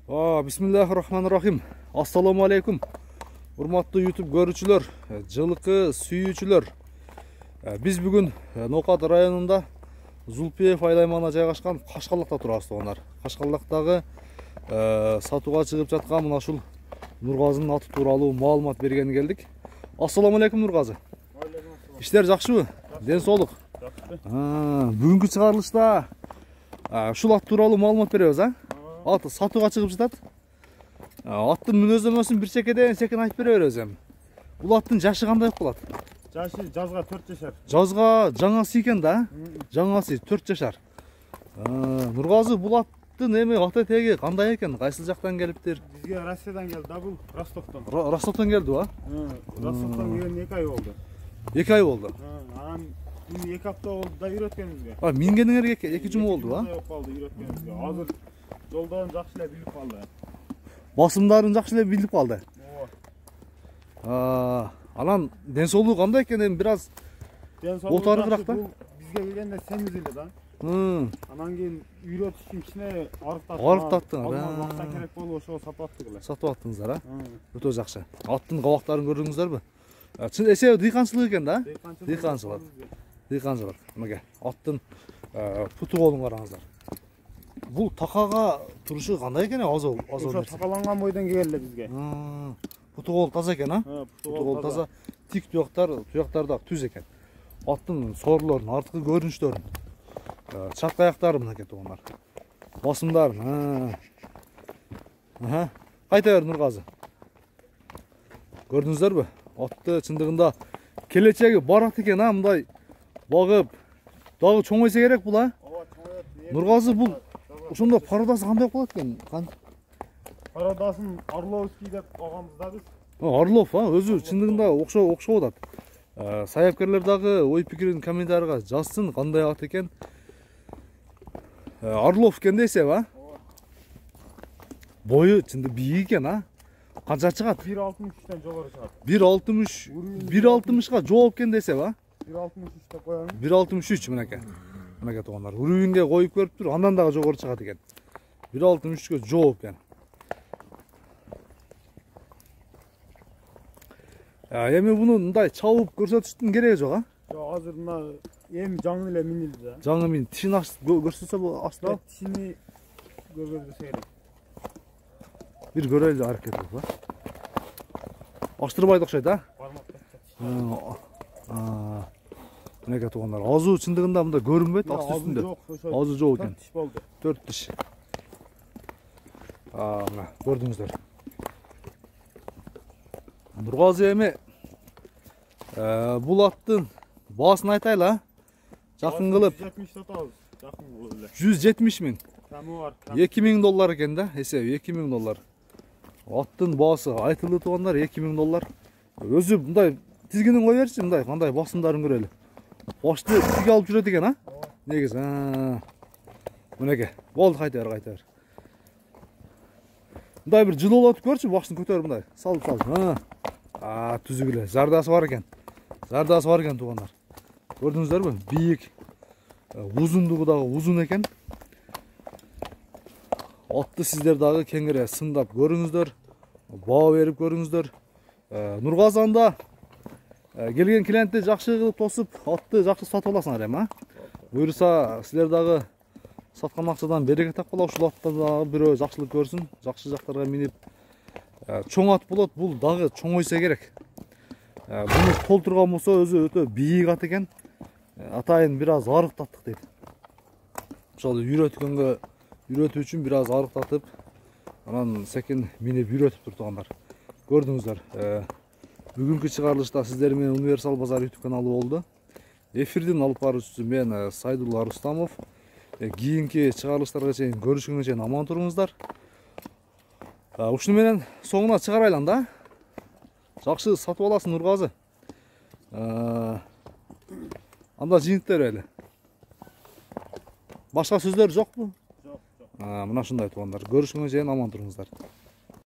Bismillahirrahmanirrahim. Assalamu alaikum. Урматтуу YouTube көрүүчүлөр, жылкы сүйүүчүлөр. Биз бүгүн Нокат районунда Зулпиев айлаймагына жайгашкан Кашкалдакта турабыз туугандар. Кашкалдактагы сатууга чыгып жаткан мына ушул Нургазынын аты тууралуу маалымат бергени келдик. Ассаламу алейкум Нургазы. Иштер жакшыбы? Ден соолук. Бүгүнкү чыгарылышта ушул ат тууралуу маалымат беребиз, Аты сатууга чыгып жатат. Аттын мүнөздөмөсүн бир чекеден секен айтып бере беребиз эми. Бул аттын жашы кандай болот? Жашы жазга 4 жашар. Жазга жаңасы экен да? Жаңасы 4 жашар. Нургазы, бул аттын эми ата теги кандай экен? Кайсыл жактан келиптир? Бизге Россиядан келди, бул Ростовтон. Ростовтон келди ба? Ростовтон келген 2 ай болду. 2 ай болду. Анан 2 апта болду да үйрөткөнүбүзгө. Мингениңерге 2 жума болду ба? Жок болду үйрөткөнүбүзгө. Азыр жолдон жакшы эле билип калды. Басымдарын жакшы эле билип калды. Анан ден соолугу кандай экен? Эми бир аз отарыгыраак да. Бизге келгенде семиз эле да. Анан кийин үйрөтүшүм кичине арыктаттың. Акча керек болуп ошого сатып аттык эле. Сатып аттыңыздар, Өтө жакшы. Аттын кабактарын көрдүңүздөрбү? Чын эсеби дыйканчылык экен да? Дыйканчылык. Мынакей аттын путу колун караңыздар. Бул такага турушу кандай экен? Ошо такаланган бойдон келген эле бизге. Путу кол таза экен, Путу кол таза, тик туяктар да түз экен. Аттын соорлорун, арткы көрүнүштөрүн, чатка аяктары мынакей туугандар. Басымдарын. Кайта бер Нургазы. Көрдүңүздөрбү? Атты чындыгында келечеги бар ат экен, мындай багып, дагы чоңойсо керек бул, Нургазы, бул ошондо пародасы кандай болот экен? Пародасын Орловский деп алганбыз да биз. Орлов, өзү чындыгында окшоп атат. Саяпкерлер дагы ой пикирин комментарийга жазсын, кандай ат экен. Орлов экен дейсеби, Бою чынды бийик экен, Канча чыгат? 1.63тен жогору чыгат. 1.60га жооп экен дейсеби, 1.63 деп коелу. 1.63 мынакей. Мынакей туугандар, үрүбүнгө коюп көрүп тур, андан дагы жогору чыгат экен. 1.63гө жооп экен. Эми муну мындай чабып көрсөтүштүн кереги жок, Жок, азыр мына эми жаңы эле минилди да. Жаңы мин тишин көрсөтсө бул астра. Тишини көргөзбөсө керек. Бир көрөлү аракет кылып, Аштырбайды окшойт, Мынакей туугандар, азуу чындыгында мында көрүнбөйт, аст үстүндө. Азуу жок экен. 4 тиш болду. 4 тиш. Мына көрдүңүздөр. Нургазы, эми бул аттын баасын айтайлы, Жакын кылып. 170 сатабыз. Жакын кылып эле. 170 миң. Камы бар. $2000 экен да, эсеби $2000. Аттын баасы айтылды туугандар, $2000. Өзү мындай тизгинин кой берчи, мындай кандай басымдарын көрөлү. Башты тиги алып жүрөт экен, Негиз. Мынакей. Болду, кайта бер. Мындай бир жылоо өтүп көрчү, башын көтөрүп мындай. Салып. Түзүк эле. Зардасы бар экен туугандар. Көрдүңүздөрбү? Бийик. Узундугу дагы узун экен. Атты сиздер дагы кеңире сындап көрүңүздөр, баа берип көрүңүздөр. Нургазы, анда келген клиентти жакшы кылып тосуп, атты жакшы сатып аласыңар эми, Буюрса силер дагы саткан акчадан береке тапкыла, ушул аттан дагы бирөө жакшылык көрсүн, жакшы жактарга минип, чоң ат болот, бул дагы чоңойсо керек. Буну толтурган болсо өзү өтө бийик ат экен. Атайын бир аз арыктаттык дейт. Ошол үйрөтүү үчүн бир аз арыктатып, анан секин минип үйрөтүп тур туугандар. Көрдүңүздөр. Бүгүнкү чыгарылышта сиздер менен Универсал Базар YouTube каналы болду. Эфирдин алып баруучусу мен Сайдулла Рустамов. Кийинки чыгарылыштарга чейин көрүшкөнгө чейин аман туруңуздар. Ушуну менен соңуна чыгарайлам да. Жакшы сатып аласың Нургазы. Анда жыйынтып берели. Башка сөздөр жокпу? Жок. Мына ушундай туугандар. Көрүшкөнгө чейин аман туруңуздар.